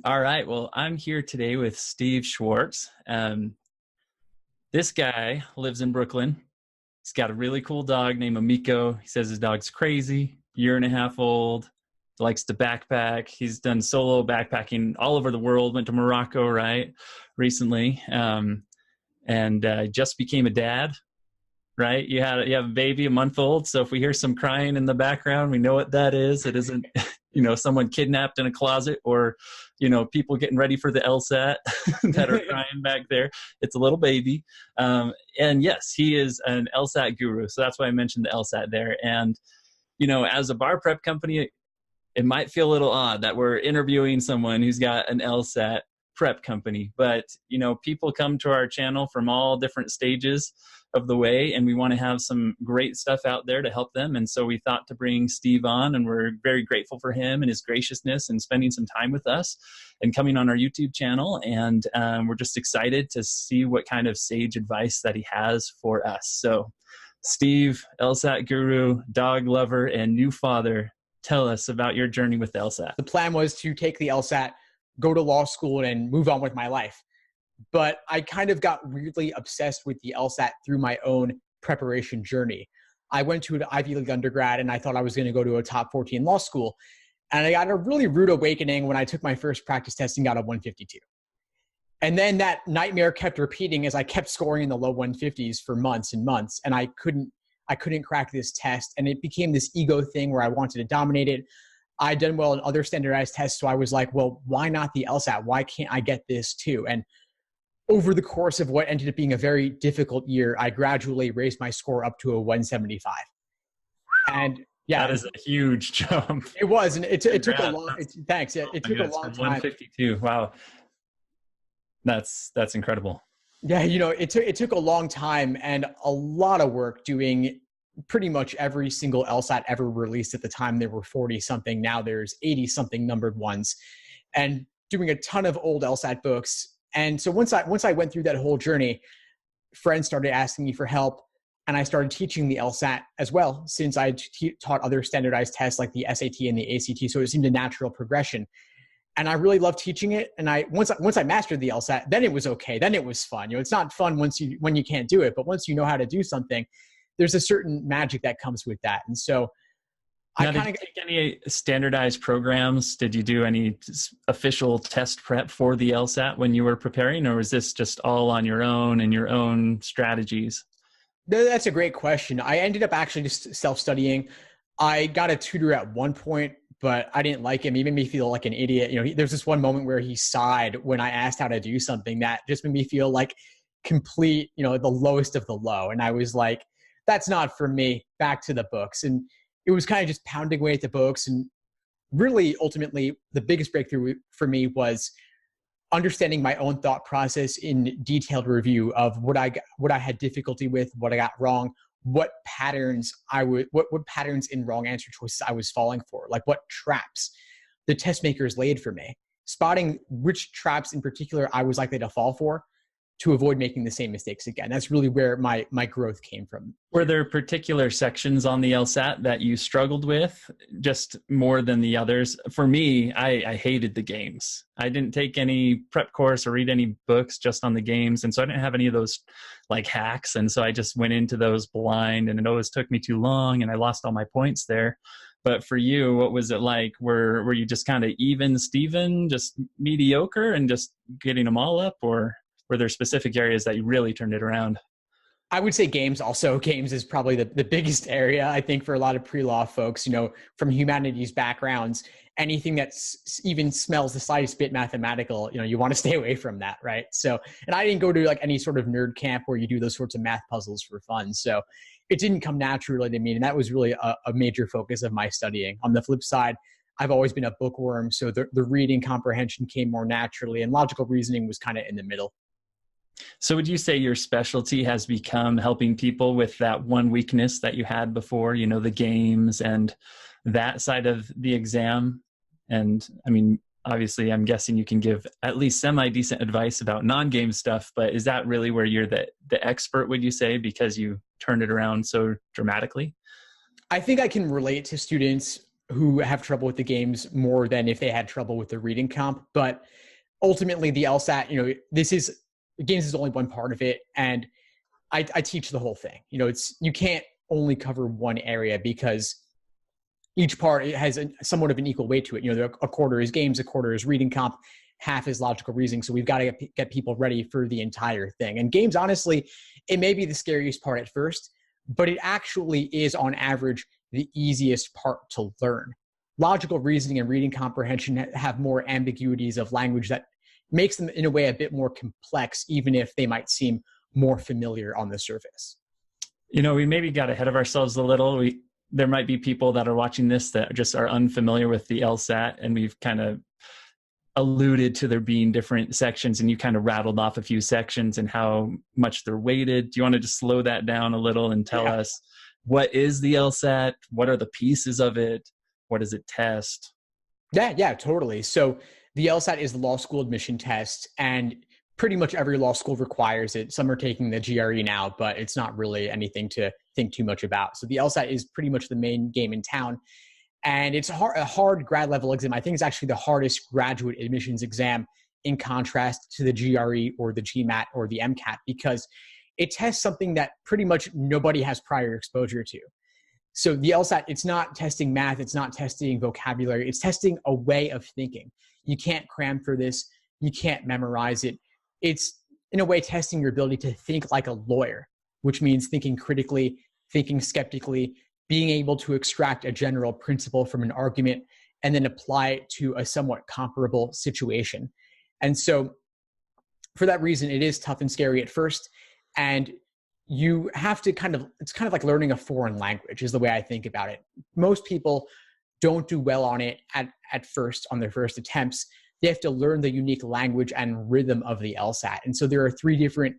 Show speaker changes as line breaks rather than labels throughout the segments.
All right. Well, I'm here today with Steve Schwartz. This guy lives in Brooklyn. He's got a really cool dog named Amiko. He says his dog's crazy, 1.5 years old, likes to backpack. He's done solo backpacking all over the world, went to Morocco, right, recently, and just became a dad, right? You have a baby, a month old. So if we hear some crying in the background, we know what that is. It isn't, someone kidnapped in a closet or, people getting ready for the LSAT that are crying back there. It's a little baby. And yes, he is an LSAT guru. So that's why I mentioned the LSAT there. And, as a bar prep company, it might feel a little odd that we're interviewing someone who's got an LSAT prep company, but people come to our channel from all different stages of the way, and we want to have some great stuff out there to help them. And so we thought to bring Steve on, and we're very grateful for him and his graciousness and spending some time with us and coming on our YouTube channel. And we're just excited to see what kind of sage advice that he has for us. So Steve, LSAT guru, dog lover, and new father, tell us about your journey with the LSAT.
The plan was to take the LSAT, go to law school, and move on with my life. But I kind of got weirdly obsessed with the LSAT through my own preparation journey. I went to an Ivy League undergrad, and I thought I was going to go to a top 14 law school. And I got a really rude awakening when I took my first practice test and got a 152. And then that nightmare kept repeating as I kept scoring in the low 150s for months and months. And I couldn't crack this test. And it became this ego thing where I wanted to dominate it. I'd done well in other standardized tests. So I was like, well, why not the LSAT? Why can't I get this too? And over the course of what ended up being a very difficult year, I gradually raised my score up to a 175. And yeah,
that is a huge jump.
It was, and it took a long. Thanks. It took a long time.
152. Wow, that's incredible.
Yeah, it took a long time and a lot of work doing pretty much every single LSAT ever released. At the time, there were 40 something. Now there's 80 something numbered ones, and doing a ton of old LSAT books. And so once I went through that whole journey, friends started asking me for help, and I started teaching the LSAT as well, since I taught other standardized tests like the SAT and the ACT. So it seemed a natural progression. And I really loved teaching it. And once I mastered the LSAT, then it was okay. Then it was fun. It's not fun when you can't do it, but once you know how to do something, there's a certain magic that comes with that. And so
did you take any standardized programs? Did you do any official test prep for the LSAT when you were preparing, or was this just all on your own and your own strategies?
That's a great question. I ended up actually just self-studying. I got a tutor at one point, but I didn't like him. He made me feel like an idiot. There's this one moment where he sighed when I asked how to do something that just made me feel like complete, the lowest of the low. And I was like, that's not for me. Back to the books. And it was kind of just pounding away at the books. And really, ultimately, the biggest breakthrough for me was understanding my own thought process in detailed review of what I had difficulty with, what I got wrong, what patterns what patterns in wrong answer choices I was falling for, like what traps the test makers laid for me, spotting which traps in particular I was likely to fall for to avoid making the same mistakes again. That's really where my growth came from.
Were there particular sections on the LSAT that you struggled with just more than the others? For me, I hated the games. I didn't take any prep course or read any books just on the games. And so I didn't have any of those like hacks. And so I just went into those blind, and it always took me too long and I lost all my points there. But for you, what was it like? Were you just kind of even Steven, just mediocre and just getting them all up, or were there specific areas that you really turned it around?
I would say games also. Games is probably the biggest area, I think, for a lot of pre-law folks, from humanities backgrounds. Anything that even smells the slightest bit mathematical, you want to stay away from that, right? So, and I didn't go to like any sort of nerd camp where you do those sorts of math puzzles for fun. So it didn't come naturally to me. And that was really a major focus of my studying. On the flip side, I've always been a bookworm. So the reading comprehension came more naturally, and logical reasoning was kind of in the middle.
So would you say your specialty has become helping people with that one weakness that you had before, the games and that side of the exam? And I mean, obviously, I'm guessing you can give at least semi-decent advice about non-game stuff, but is that really where you're the expert, would you say, because you turned it around so dramatically?
I think I can relate to students who have trouble with the games more than if they had trouble with the reading comp. But ultimately, the LSAT, games is only one part of it, and I teach the whole thing. You can't only cover one area because each part has somewhat of an equal weight to it. A quarter is games, a quarter is reading comp, half is logical reasoning. So we've got to get people ready for the entire thing. And games, honestly, it may be the scariest part at first, but it actually is on average the easiest part to learn. Logical reasoning and reading comprehension have more ambiguities of language that makes them in a way a bit more complex, even if they might seem more familiar on the surface.
We maybe got ahead of ourselves a little. There might be people that are watching this that just are unfamiliar with the LSAT, and we've kind of alluded to there being different sections, and you kind of rattled off a few sections and how much they're weighted. Do you want to just slow that down a little and tell us what is the LSAT? What are the pieces of it? What does it test?
Yeah, totally. So the LSAT is the law school admission test, and pretty much every law school requires it. Some are taking the GRE now, but it's not really anything to think too much about. So the LSAT is pretty much the main game in town. And it's a hard grad level exam. I think it's actually the hardest graduate admissions exam in contrast to the GRE or the GMAT or the MCAT, because it tests something that pretty much nobody has prior exposure to. So the LSAT, it's not testing math, it's not testing vocabulary, it's testing a way of thinking. You can't cram for this, you can't memorize it. It's, in a way, testing your ability to think like a lawyer, which means thinking critically, thinking skeptically, being able to extract a general principle from an argument and then apply it to a somewhat comparable situation. And so for that reason, it is tough and scary at first. And you have to it's kind of like learning a foreign language is the way I think about it. Most people don't do well on it at first, on their first attempts. They have to learn the unique language and rhythm of the LSAT. And so there are three different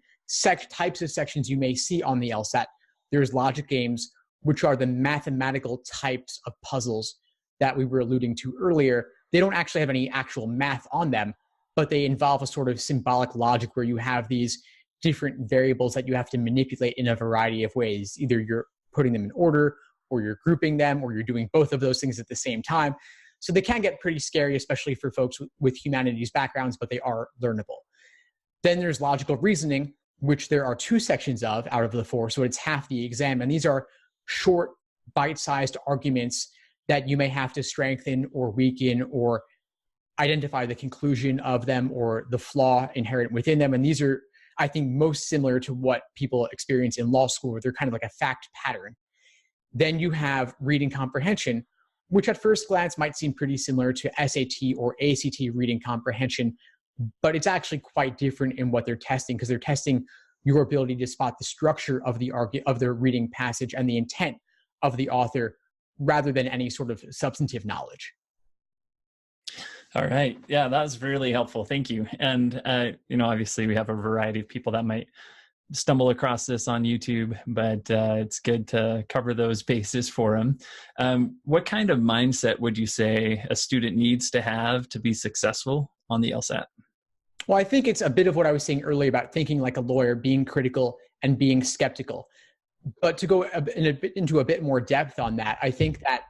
types of sections you may see on the LSAT. There's logic games, which are the mathematical types of puzzles that we were alluding to earlier. They don't actually have any actual math on them, but they involve a sort of symbolic logic where you have these different variables that you have to manipulate in a variety of ways. Either you're putting them in order, or you're grouping them, or you're doing both of those things at the same time. So they can get pretty scary, especially for folks with humanities backgrounds, but they are learnable. Then there's logical reasoning, which there are two sections of out of the four, so it's half the exam. And these are short, bite-sized arguments that you may have to strengthen or weaken or identify the conclusion of them or the flaw inherent within them. And these are, I think, most similar to what people experience in law school, where they're kind of like a fact pattern. Then you have reading comprehension, which at first glance might seem pretty similar to SAT or ACT reading comprehension, but it's actually quite different in what they're testing, because they're testing your ability to spot the structure of the reading passage and the intent of the author, rather than any sort of substantive knowledge.
All right. Yeah, that was really helpful. Thank you. And, obviously we have a variety of people that might stumble across this on YouTube, but it's good to cover those bases for them. What kind of mindset would you say a student needs to have to be successful on the LSAT?
Well, I think it's a bit of what I was saying earlier about thinking like a lawyer, being critical and being skeptical. But to go into a bit more depth on that, I think that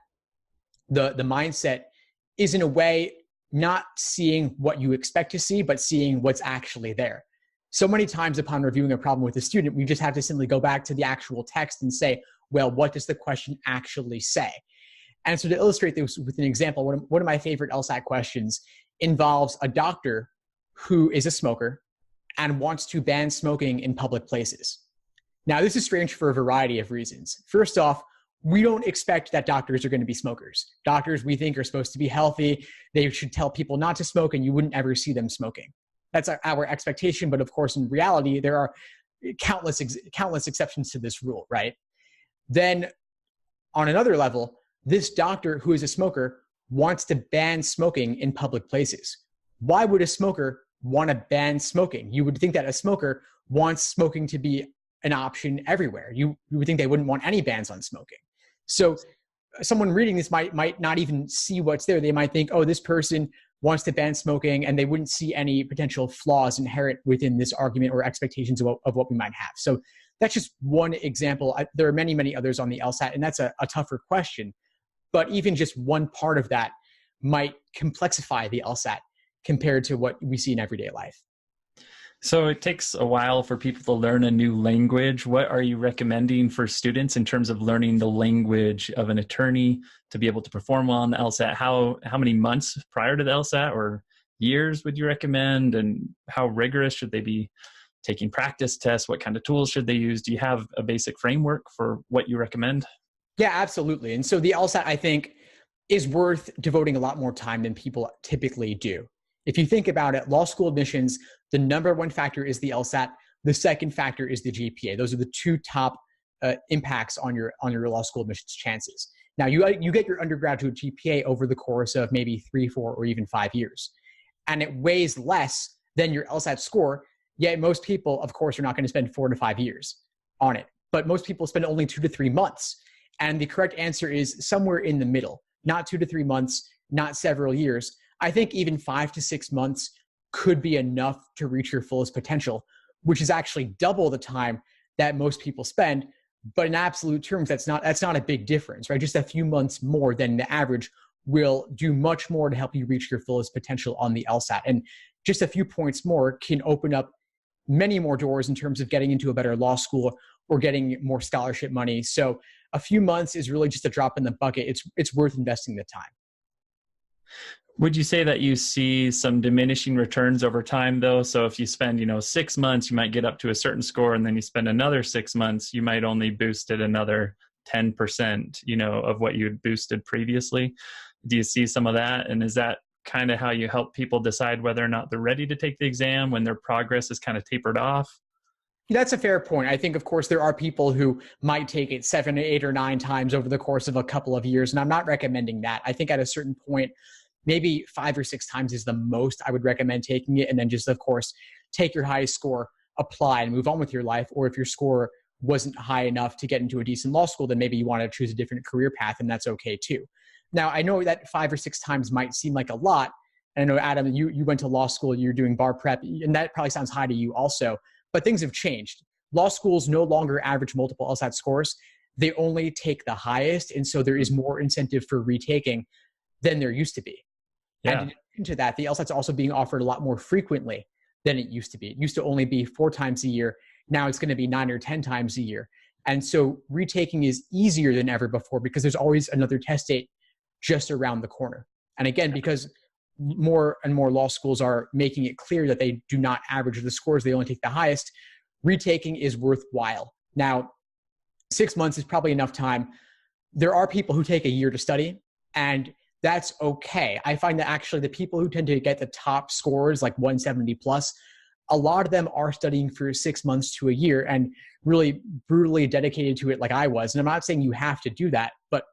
the mindset is, in a way, not seeing what you expect to see, but seeing what's actually there. So many times upon reviewing a problem with a student, we just have to simply go back to the actual text and say, well, what does the question actually say? And so to illustrate this with an example, one of my favorite LSAT questions involves a doctor who is a smoker and wants to ban smoking in public places. Now, this is strange for a variety of reasons. First off, we don't expect that doctors are going to be smokers. Doctors, we think, are supposed to be healthy. They should tell people not to smoke, and you wouldn't ever see them smoking. That's our expectation, but of course, in reality, there are countless exceptions to this rule, right? Then, on another level, this doctor who is a smoker wants to ban smoking in public places. Why would a smoker want to ban smoking? You would think that a smoker wants smoking to be an option everywhere. You would think they wouldn't want any bans on smoking. So someone reading this might not even see what's there. They might think, oh, this person wants to ban smoking, and they wouldn't see any potential flaws inherent within this argument or expectations of what we might have. So that's just one example. There are many, many others on the LSAT, and that's a tougher question. but even just one part of that might complexify the LSAT compared to what we see in everyday life.
So it takes a while for people to learn a new language. What are you recommending for students in terms of learning the language of an attorney to be able to perform well on the LSAT? How many months prior to the LSAT or years would you recommend? And how rigorous should they be taking practice tests? What kind of tools should they use? Do you have a basic framework for what you recommend?
Yeah, absolutely. And so the LSAT, I think, is worth devoting a lot more time than people typically do. If you think about it, law school admissions, the number one factor is the LSAT. The second factor is the GPA. Those are the two top impacts on your law school admissions chances. Now, you get your undergraduate GPA over the course of maybe 3, 4, or even 5 years. And it weighs less than your LSAT score, yet most people, of course, are not going to spend 4 to 5 years on it. But most people spend only 2 to 3 months. And the correct answer is somewhere in the middle, not 2 to 3 months, not several years. I think even 5 to 6 months could be enough to reach your fullest potential, which is actually double the time that most people spend. But in absolute terms, that's not a big difference, right? Just a few months more than the average will do much more to help you reach your fullest potential on the LSAT. And just a few points more can open up many more doors in terms of getting into a better law school or getting more scholarship money. So a few months is really just a drop in the bucket. It's worth investing the time.
Would you say that you see some diminishing returns over time though? So if you spend, 6 months, you might get up to a certain score, and then you spend another 6 months, you might only boost it another 10%, of what you had boosted previously. Do you see some of that? And is that kind of how you help people decide whether or not they're ready to take the exam when their progress is kind of tapered off?
That's a fair point. I think, of course, there are people who might take it 7, 8, or 9 times over the course of a couple of years, and I'm not recommending that. I think at a certain point, maybe 5 or 6 times is the most I would recommend taking it, and then just, of course, take your highest score, apply, and move on with your life. Or if your score wasn't high enough to get into a decent law school, then maybe you want to choose a different career path, and that's okay too. Now, I know that 5 or 6 times might seem like a lot. And I know, Adam, you went to law school, you're doing bar prep, and that probably sounds high to you also. But things have changed. Law schools no longer average multiple LSAT scores. They only take the highest, and so there is more incentive for retaking than there used to be. Yeah. And in addition to that, the LSAT's also being offered a lot more frequently than it used to be. It used to only be 4 times a year. Now it's going to be 9 or 10 times a year. And so retaking is easier than ever before because there's always another test date just around the corner. And again, because more and more law schools are making it clear that they do not average the scores, they only take the highest, retaking is worthwhile. Now, 6 months is probably enough time. There are people who take a year to study, and that's okay. I find that actually the people who tend to get the top scores, like 170 plus, a lot of them are studying for 6 months to a year and really brutally dedicated to it like I was. And I'm not saying you have to do that, but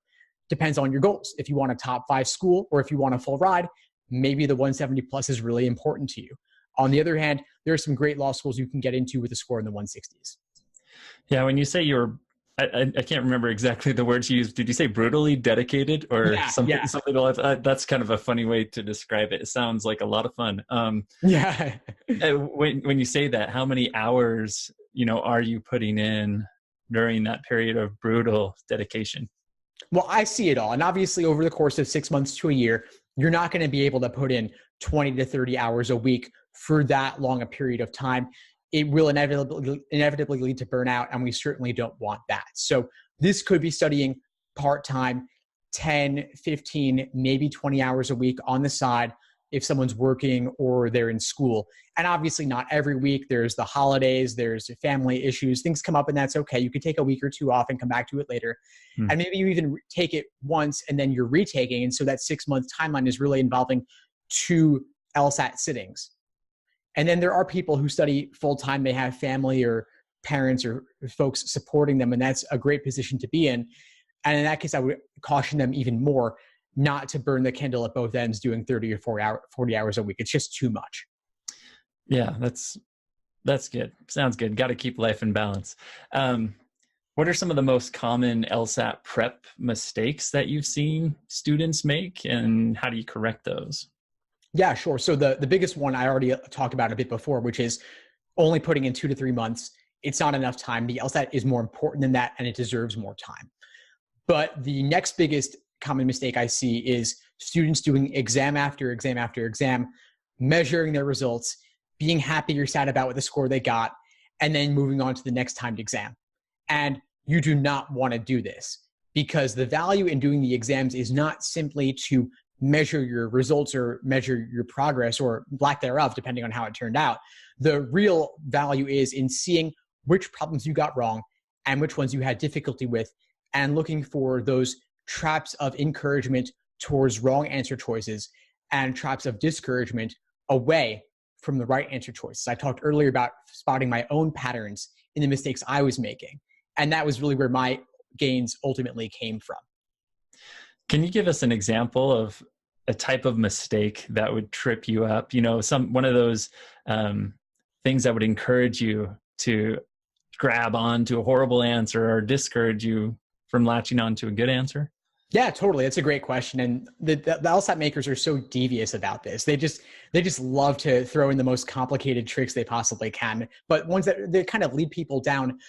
depends on your goals. If you want a top 5 school or if you want a full ride, maybe the 170 plus is really important to you. On the other hand, there are some great law schools you can get into with a score in the 160s.
Yeah, when you say I can't remember exactly the words you used. Did you say brutally dedicated or something? Yeah. Something like that's kind of a funny way to describe it. It sounds like a lot of fun.
Yeah.
When you say that, how many hours, are you putting in during that period of brutal dedication?
Well, I see it all. And obviously over the course of 6 months to a year, you're not going to be able to put in 20 to 30 hours a week for that long a period of time. It will inevitably lead to burnout, and we certainly don't want that. So this could be studying part-time, 10, 15, maybe 20 hours a week on the side if someone's working or they're in school. And obviously not every week. There's the holidays, there's family issues, things come up, and that's okay. You could take a week or 2 off and come back to it later. And maybe you even take it once and then you're retaking. And so that 6 month timeline is really involving 2 LSAT sittings. And then there are people who study full-time. They have family or parents or folks supporting them, and that's a great position to be in. And in that case, I would caution them even more not to burn the candle at both ends doing 30 or 40 hours a week. It's just too much.
Yeah, that's good. Sounds good. Got to keep life in balance. What are some of the most common LSAT prep mistakes that you've seen students make, and how do you correct those?
Yeah, sure. So the biggest one I already talked about a bit before, which is only putting in 2 to 3 months. It's not enough time. The LSAT is more important than that, and it deserves more time. But the next biggest common mistake I see is students doing exam after exam after exam, measuring their results, being happy or sad about what the score they got, and then moving on to the next timed exam. And you do not want to do this, because the value in doing the exams is not simply to measure your results or measure your progress or lack thereof, depending on how it turned out. The real value is in seeing which problems you got wrong and which ones you had difficulty with, and looking for those traps of encouragement towards wrong answer choices and traps of discouragement away from the right answer choices. I talked earlier about spotting my own patterns in the mistakes I was making. And that was really where my gains ultimately came from.
Can you give us an example of a type of mistake that would trip you up? You know, one of those things that would encourage you to grab on to a horrible answer or discourage you from latching on to a good answer?
Yeah, totally. That's a great question. And the LSAT makers are so devious about this. They just love to throw in the most complicated tricks they possibly can, but ones that they kind of lead people down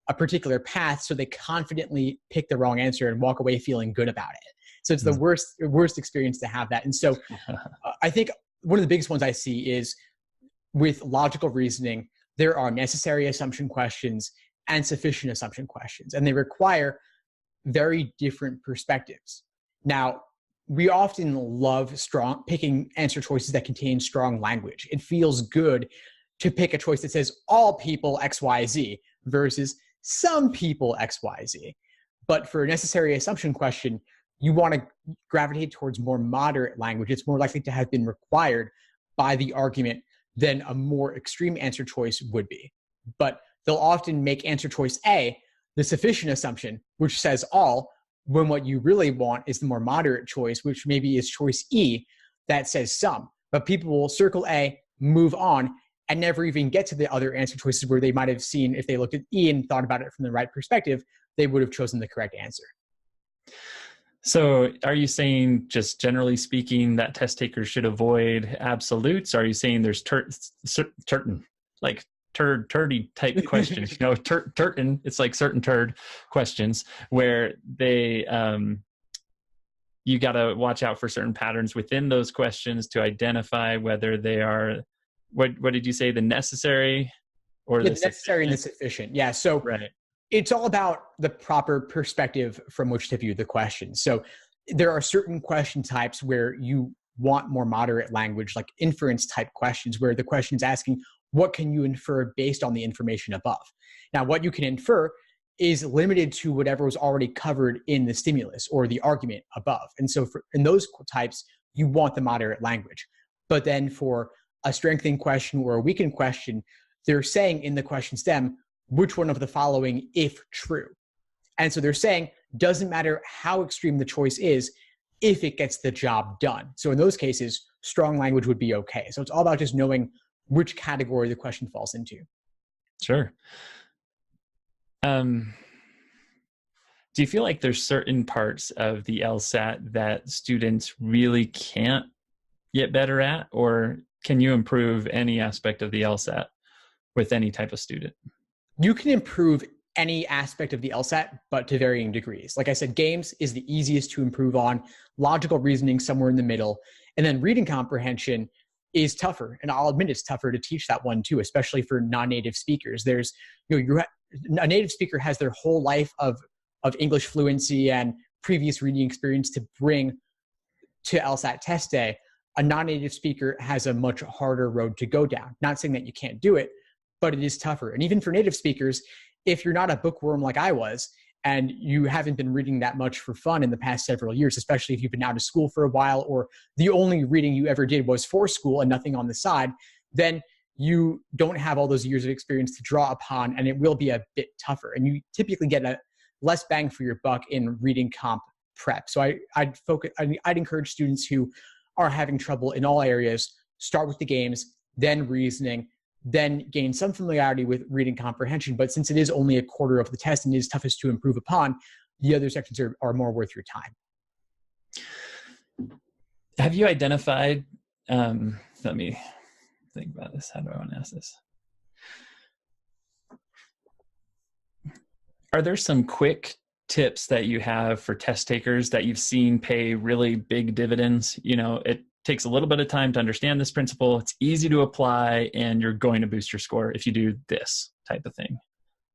a particular path so they confidently pick the wrong answer and walk away feeling good about it. So it's the worst experience to have that. And so I think one of the biggest ones I see is with logical reasoning, there are necessary assumption questions and sufficient assumption questions, and they require very different perspectives. Now, we often love picking answer choices that contain strong language. It feels good to pick a choice that says all people XYZ versus some people XYZ. But for a necessary assumption question, you want to gravitate towards more moderate language. It's more likely to have been required by the argument than a more extreme answer choice would be. But they'll often make answer choice A the sufficient assumption, which says all, when what you really want is the more moderate choice, which maybe is choice E, that says some. But people will circle A, move on, and never even get to the other answer choices where they might have seen, if they looked at E and thought about it from the right perspective, they would have chosen the correct answer.
So are you saying, just generally speaking, that test takers should avoid absolutes? Are you saying there's turdy type questions, turton, it's like certain turd questions where they, you got to watch out for certain patterns within those questions to identify whether they are, what did you say, the necessary or
the necessary and the sufficient? Yeah. So
right.
It's all about the proper perspective from which to view the question. So there are certain question types where you want more moderate language, like inference type questions, where the question is asking, what can you infer based on the information above? Now, what you can infer is limited to whatever was already covered in the stimulus or the argument above. And so in those types, you want the moderate language. But then for a strengthening question or a weakened question, they're saying in the question stem, which one of the following, if true? And so they're saying, doesn't matter how extreme the choice is, if it gets the job done. So in those cases, strong language would be okay. So it's all about just knowing which category the question falls into.
Sure. Do you feel like there's certain parts of the LSAT that students really can't get better at, or can you improve any aspect of the LSAT with any type of student?
You can improve any aspect of the LSAT, but to varying degrees. Like I said, games is the easiest to improve on, logical reasoning somewhere in the middle, and then reading comprehension is tougher. And I'll admit it's tougher to teach that one too, especially for non-native speakers. There's, a native speaker has their whole life of English fluency and previous reading experience to bring to LSAT test day. A non-native speaker has a much harder road to go down. Not saying that you can't do it, but it is tougher. And even for native speakers, if you're not a bookworm like I was, and you haven't been reading that much for fun in the past several years, especially if you've been out of school for a while, or the only reading you ever did was for school and nothing on the side, then you don't have all those years of experience to draw upon, and it will be a bit tougher. And you typically get a less bang for your buck in reading comp prep. So I'd encourage students who are having trouble in all areas, start with the games, then reasoning, then gain some familiarity with reading comprehension. But since it is only a quarter of the test and it is toughest to improve upon, the other sections are more worth your time.
Have you identified, let me think about this. How do I want to ask this? Are there some quick tips that you have for test takers that you've seen pay really big dividends? It takes a little bit of time to understand this principle. It's easy to apply, and you're going to boost your score if you do this type of thing.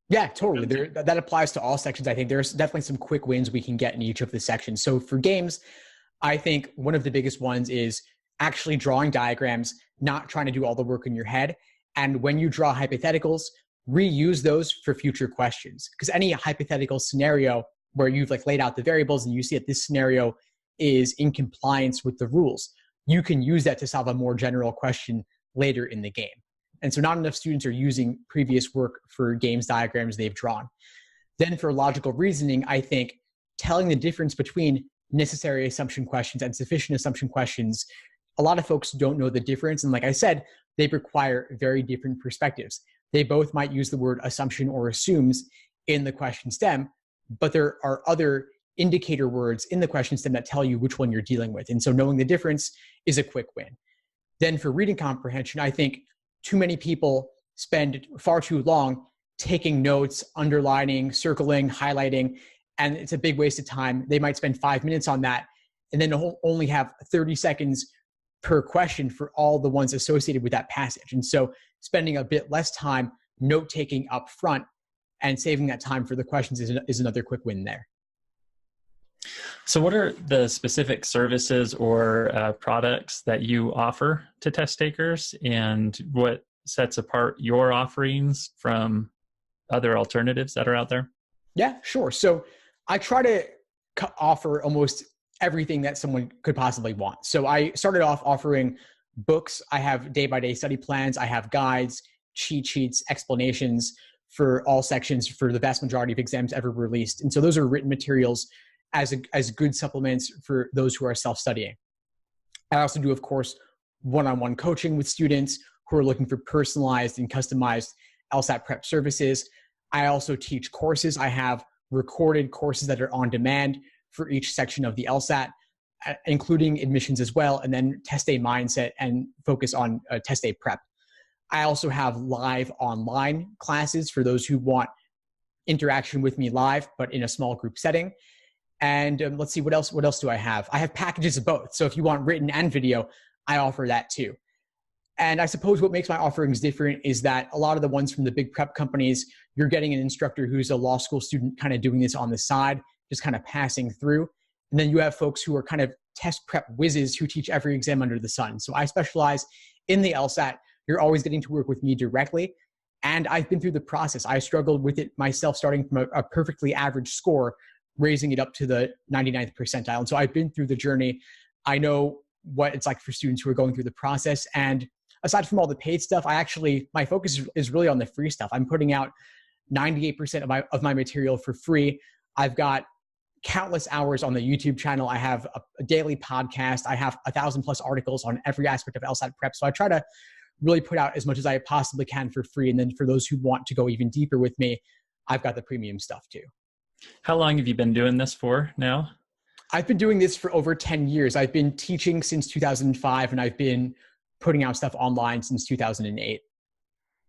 Yeah, totally. That applies to all sections. I think there's definitely some quick wins we can get in each of the sections. So for games, I think one of the biggest ones is actually drawing diagrams, not trying to do all the work in your head. And when you draw hypotheticals, reuse those for future questions. Because any hypothetical scenario where you've laid out the variables and you see that this scenario is in compliance with the rules, you can use that to solve a more general question later in the game. And so not enough students are using previous work for games diagrams they've drawn. Then for logical reasoning, I think telling the difference between necessary assumption questions and sufficient assumption questions, a lot of folks don't know the difference. And like I said, they require very different perspectives. They both might use the word assumption or assumes in the question stem, but there are other indicator words in the question stem that tell you which one you're dealing with. And so knowing the difference is a quick win. Then for reading comprehension, I think too many people spend far too long taking notes, underlining, circling, highlighting, and it's a big waste of time. They might spend 5 minutes on that and then only have 30 seconds per question for all the ones associated with that passage. And so spending a bit less time note-taking up front and saving that time for the questions is another quick win there.
So what are the specific services or products that you offer to test takers, and what sets apart your offerings from other alternatives that are out there?
Yeah, sure. So I try to offer almost everything that someone could possibly want. So I started off offering books. I have day-by-day study plans. I have guides, cheat sheets, explanations for all sections for the vast majority of exams ever released. And so those are written materials as good supplements for those who are self-studying. I also do, of course, one-on-one coaching with students who are looking for personalized and customized LSAT prep services. I also teach courses. I have recorded courses that are on demand for each section of the LSAT, including admissions as well, and then test day mindset and focus on test day prep. I also have live online classes for those who want interaction with me live, but in a small group setting. And let's see, what else do I have? I have packages of both. So if you want written and video, I offer that too. And I suppose what makes my offerings different is that a lot of the ones from the big prep companies, you're getting an instructor who's a law school student kind of doing this on the side, just kind of passing through. And then you have folks who are kind of test prep whizzes who teach every exam under the sun. So I specialize in the LSAT. You're always getting to work with me directly. And I've been through the process. I struggled with it myself, starting from a perfectly average score, raising it up to the 99th percentile. And so I've been through the journey. I know what it's like for students who are going through the process. And aside from all the paid stuff, my focus is really on the free stuff. I'm putting out 98% of my material for free. I've got countless hours on the YouTube channel. I have a daily podcast. I have 1,000+ articles on every aspect of LSAT prep. So I try to really put out as much as I possibly can for free. And then for those who want to go even deeper with me, I've got the premium stuff too.
How long have you been doing this for now?
I've been doing this for over 10 years. I've been teaching since 2005, and I've been putting out stuff online since 2008.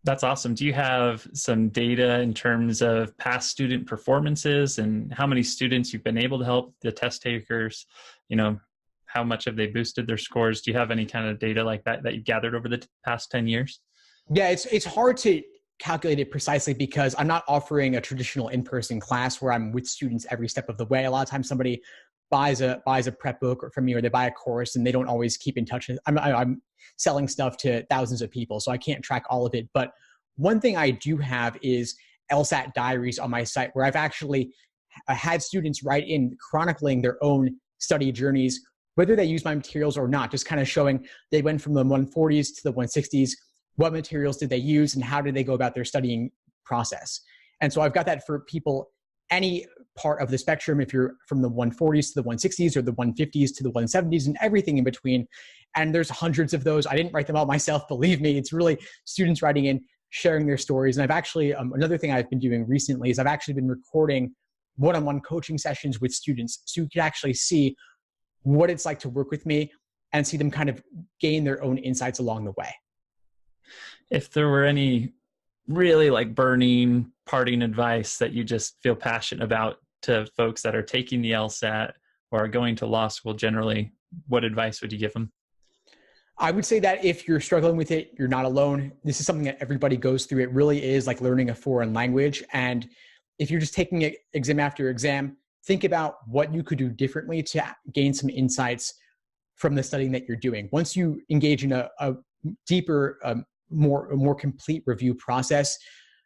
That's awesome. Do you have some data in terms of past student performances and how many students you've been able to help, the test takers? How much have they boosted their scores? Do you have any kind of data like that you've gathered over the past 10 years? Yeah,
it's hard to calculate it precisely because I'm not offering a traditional in-person class where I'm with students every step of the way. A lot of times somebody buys a prep book from me, or they buy a course and they don't always keep in touch. I'm selling stuff to thousands of people, so I can't track all of it. But one thing I do have is LSAT diaries on my site, where I've actually had students write in chronicling their own study journeys, whether they use my materials or not, just kind of showing they went from the 140s to the 160s, what materials did they use, and how did they go about their studying process. And so I've got that for people, any part of the spectrum, if you're from the 140s to the 160s or the 150s to the 170s and everything in between. And there's hundreds of those. I didn't write them all myself, believe me. It's really students writing in, sharing their stories. And I've actually, another thing I've been doing recently is I've actually been recording one-on-one coaching sessions with students, so you can actually see what it's like to work with me and see them kind of gain their own insights along the way. If there were any really burning parting advice that you just feel passionate about
to folks that are taking the LSAT or are going to law school generally, what advice would you give them?
I would say that if you're struggling with it, you're not alone. This is something that everybody goes through. It really is like learning a foreign language. And if you're just taking it exam after exam, think about what you could do differently to gain some insights from the studying that you're doing. Once you engage in a deeper, more complete review process,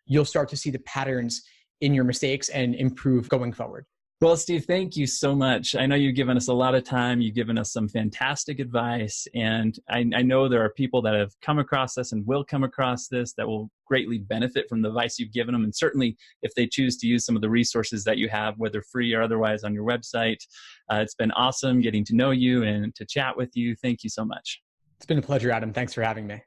you'll start to see the patterns in your mistakes and improve going forward.
Well, Steve, thank you so much. I know you've given us a lot of time. You've given us some fantastic advice. And I know there are people that have come across this and will come across this that will greatly benefit from the advice you've given them. And certainly if they choose to use some of the resources that you have, whether free or otherwise on your website, it's been awesome getting to know you and to chat with you. Thank you so much.
It's been a pleasure, Adam. Thanks for having me.